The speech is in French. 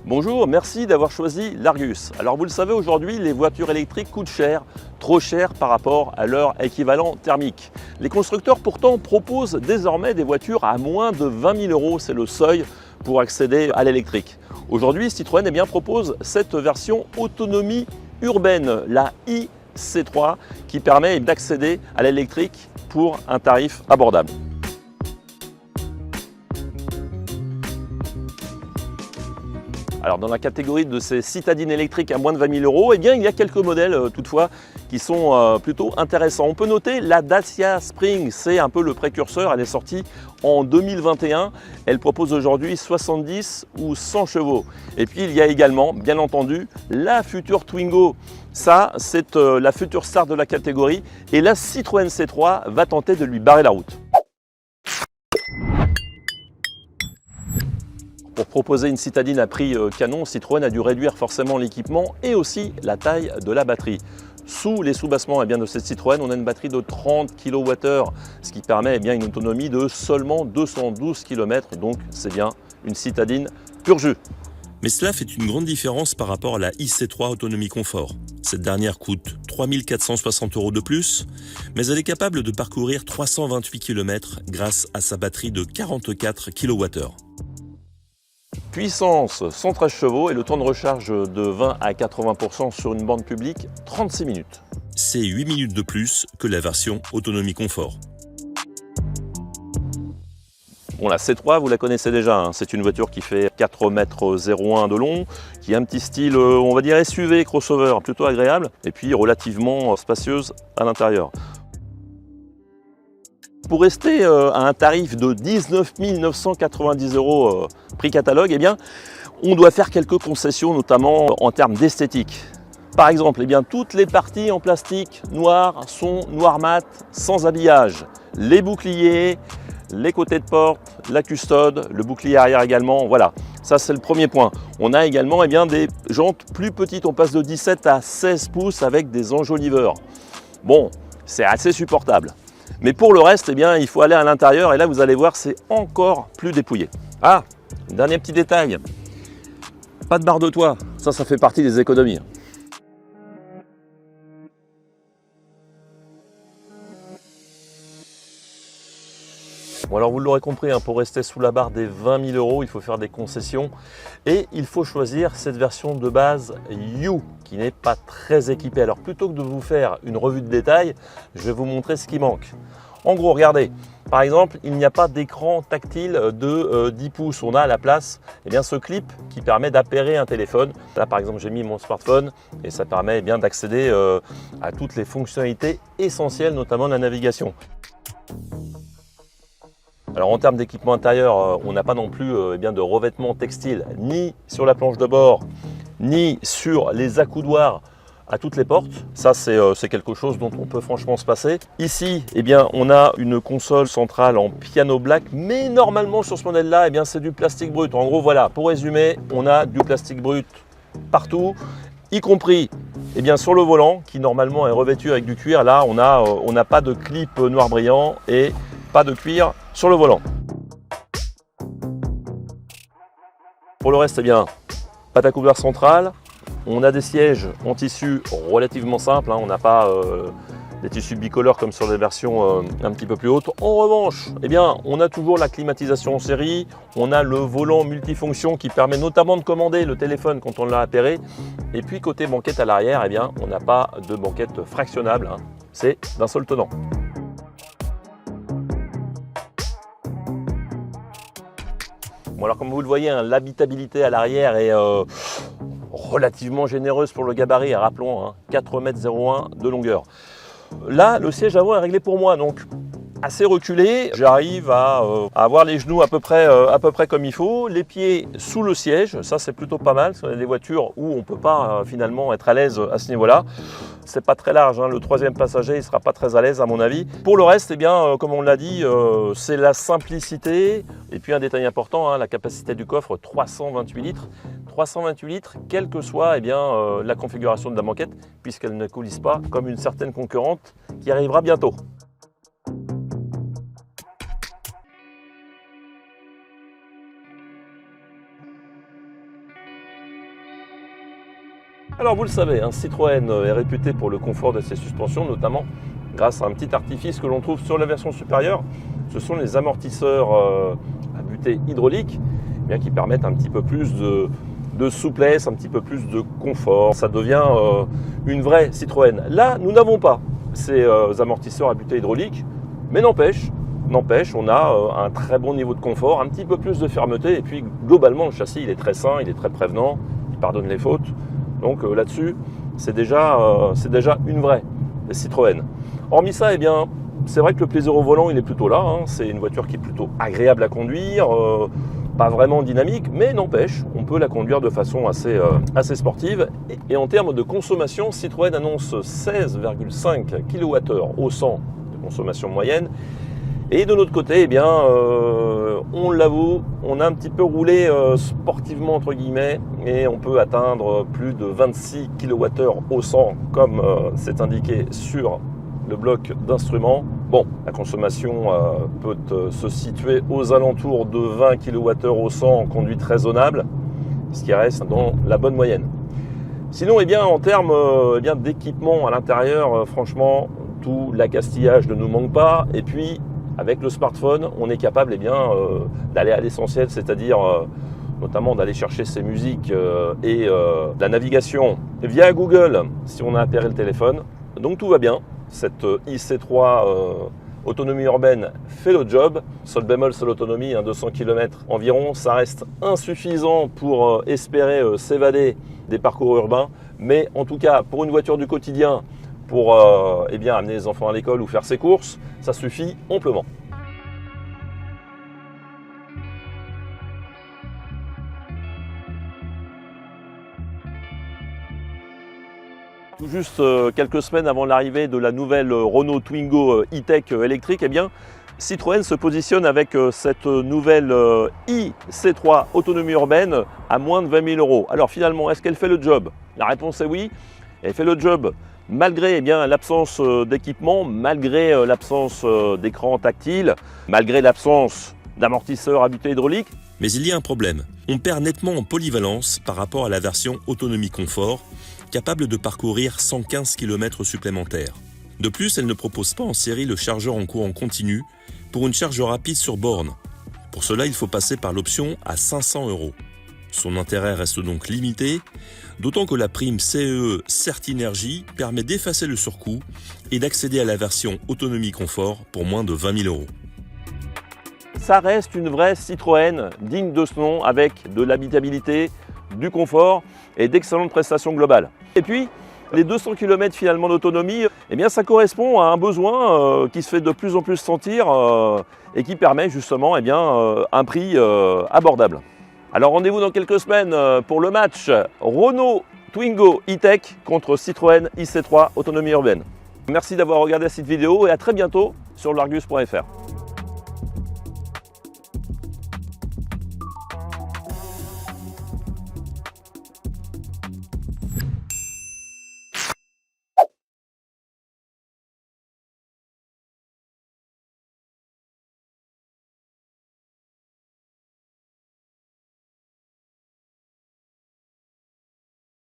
Bonjour, merci d'avoir choisi l'Argus. Alors vous le savez, aujourd'hui les voitures électriques coûtent cher, trop cher par rapport à leur équivalent thermique. Les constructeurs pourtant proposent désormais des voitures à moins de 20 000 €, c'est le seuil pour accéder à l'électrique. Aujourd'hui Citroën propose cette version autonomie urbaine, la iC3, qui permet d'accéder à l'électrique pour un tarif abordable. Alors dans la catégorie de ces citadines électriques à moins de 20 000 €, eh bien, il y a quelques modèles toutefois qui sont plutôt intéressants. On peut noter la Dacia Spring, c'est un peu le précurseur, elle est sortie en 2021. Elle propose aujourd'hui 70 ou 100 chevaux. Et puis il y a également, bien entendu, la future Twingo. Ça, c'est la future star de la catégorie et la Citroën C3 va tenter de lui barrer la route. Pour proposer une citadine à prix canon, Citroën a dû réduire forcément l'équipement et aussi la taille de la batterie. Sous les soubassements de cette Citroën, on a une batterie de 30 kWh, ce qui permet une autonomie de seulement 212 km, donc c'est bien une citadine pur jus. Mais cela fait une grande différence par rapport à la iC3 Autonomie Confort. Cette dernière coûte 3 460 € de plus, mais elle est capable de parcourir 328 km grâce à sa batterie de 44 kWh. Puissance 113 chevaux et le temps de recharge de 20 à 80% sur une borne publique, 36 minutes. C'est 8 minutes de plus que la version Autonomie Confort. Bon, la C3, vous la connaissez déjà, hein. C'est une voiture qui fait 4,01 m de long, qui a un petit style, on va dire SUV, crossover, plutôt agréable, et puis relativement spacieuse à l'intérieur. Pour rester à un tarif de 19 990 € prix catalogue, eh bien, on doit faire quelques concessions, notamment en termes d'esthétique. Par exemple, toutes les parties en plastique noir sont noir mat, sans habillage. Les boucliers, les côtés de porte, la custode, le bouclier arrière également, voilà. Ça, c'est le premier point. On a également des jantes plus petites, on passe de 17 à 16 pouces avec des enjoliveurs. Bon, c'est assez supportable. Mais pour le reste, il faut aller à l'intérieur et là, vous allez voir, c'est encore plus dépouillé. Ah, dernier petit détail, pas de barre de toit, ça fait partie des économies. Bon alors vous l'aurez compris, pour rester sous la barre des 20 000 €, il faut faire des concessions et il faut choisir cette version de base U qui n'est pas très équipée. Alors plutôt que de vous faire une revue de détail, je vais vous montrer ce qui manque. En gros, regardez, par exemple, il n'y a pas d'écran tactile de 10 pouces. On a à la place ce clip qui permet d'appairer un téléphone. Là par exemple, j'ai mis mon smartphone et ça permet d'accéder à toutes les fonctionnalités essentielles, notamment la navigation. Alors en termes d'équipement intérieur, on n'a pas non plus de revêtement textile ni sur la planche de bord, ni sur les accoudoirs à toutes les portes. Ça c'est quelque chose dont on peut franchement se passer. Ici, on a une console centrale en piano black, mais normalement sur ce modèle-là, c'est du plastique brut. En gros, voilà, pour résumer, on a du plastique brut partout, y compris sur le volant qui normalement est revêtu avec du cuir. Là, on n'a pas de clip noir brillant et pas de cuir sur le volant. Pour le reste, pâte à couvert centrale. On a des sièges en tissu relativement simples, on n'a pas des tissus bicolores comme sur les versions un petit peu plus hautes. En revanche, on a toujours la climatisation en série, on a le volant multifonction qui permet notamment de commander le téléphone quand on l'a appairé. Et puis côté banquette à l'arrière, on n'a pas de banquette fractionnable, c'est d'un seul tenant. Bon alors comme vous le voyez, l'habitabilité à l'arrière est relativement généreuse pour le gabarit, rappelons 4,01 m de longueur. Là, le siège avant est réglé pour moi, donc assez reculé. J'arrive à avoir les genoux à peu près comme il faut, les pieds sous le siège, ça c'est plutôt pas mal, parce qu'on a des voitures où on ne peut pas finalement être à l'aise à ce niveau-là. C'est pas très large, le troisième passager il ne sera pas très à l'aise à mon avis. Pour le reste, comme on l'a dit, c'est la simplicité. Et puis un détail important, la capacité du coffre, 328 litres. 328 litres, quelle que soit la configuration de la banquette, puisqu'elle ne coulisse pas comme une certaine concurrente qui arrivera bientôt. Alors vous le savez, Citroën est réputé pour le confort de ses suspensions, notamment grâce à un petit artifice que l'on trouve sur la version supérieure. Ce sont les amortisseurs à butée hydraulique qui permettent un petit peu plus de souplesse, un petit peu plus de confort. Ça devient une vraie Citroën. Là, nous n'avons pas ces amortisseurs à butée hydraulique, mais n'empêche, on a un très bon niveau de confort, un petit peu plus de fermeté, et puis globalement, le châssis il est très sain, il est très prévenant, il pardonne les fautes. Donc là-dessus, c'est déjà une vraie Citroën. Hormis ça, c'est vrai que le plaisir au volant, il est plutôt là. C'est une voiture qui est plutôt agréable à conduire, pas vraiment dynamique, mais n'empêche, on peut la conduire de façon assez sportive. Et en termes de consommation, Citroën annonce 16,5 kWh au 100 de consommation moyenne. Et de notre côté, on l'avoue, on a un petit peu roulé sportivement entre guillemets et on peut atteindre plus de 26 kWh au 100 comme c'est indiqué sur le bloc d'instruments. Bon, la consommation peut se situer aux alentours de 20 kWh au 100 en conduite raisonnable, ce qui reste dans la bonne moyenne. Sinon, en termes d'équipement à l'intérieur, franchement, tout l'accastillage ne nous manque pas. Et puis, avec le smartphone, on est capable d'aller à l'essentiel, c'est-à-dire notamment d'aller chercher ses musiques et la navigation via Google si on a appairé le téléphone. Donc tout va bien. Cette IC3 autonomie urbaine fait le job. Seul bémol, seule autonomie, 200 km environ. Ça reste insuffisant pour espérer s'évader des parcours urbains. Mais en tout cas, pour une voiture du quotidien, pour amener les enfants à l'école ou faire ses courses, ça suffit amplement. Tout juste quelques semaines avant l'arrivée de la nouvelle Renault Twingo e-Tech électrique, Citroën se positionne avec cette nouvelle IC3 autonomie urbaine à moins de 20 000 €. Alors finalement, est-ce qu'elle fait le job? La réponse est oui, elle fait le job. Malgré l'absence d'équipement, malgré l'absence d'écran tactile, malgré l'absence d'amortisseurs à butée hydraulique. Mais il y a un problème. On perd nettement en polyvalence par rapport à la version autonomie confort, capable de parcourir 115 km supplémentaires. De plus, elle ne propose pas en série le chargeur en courant continu pour une charge rapide sur borne. Pour cela, il faut passer par l'option à 500 €. Son intérêt reste donc limité, d'autant que la prime CEE Certinergie permet d'effacer le surcoût et d'accéder à la version autonomie confort pour moins de 20 000 €. Ça reste une vraie Citroën digne de ce nom avec de l'habitabilité, du confort et d'excellentes prestations globales. Et puis, les 200 km finalement d'autonomie, ça correspond à un besoin qui se fait de plus en plus sentir et qui permet justement un prix abordable. Alors rendez-vous dans quelques semaines pour le match Renault Twingo e-Tech contre Citroën IC3 autonomie urbaine. Merci d'avoir regardé cette vidéo et à très bientôt sur largus.fr.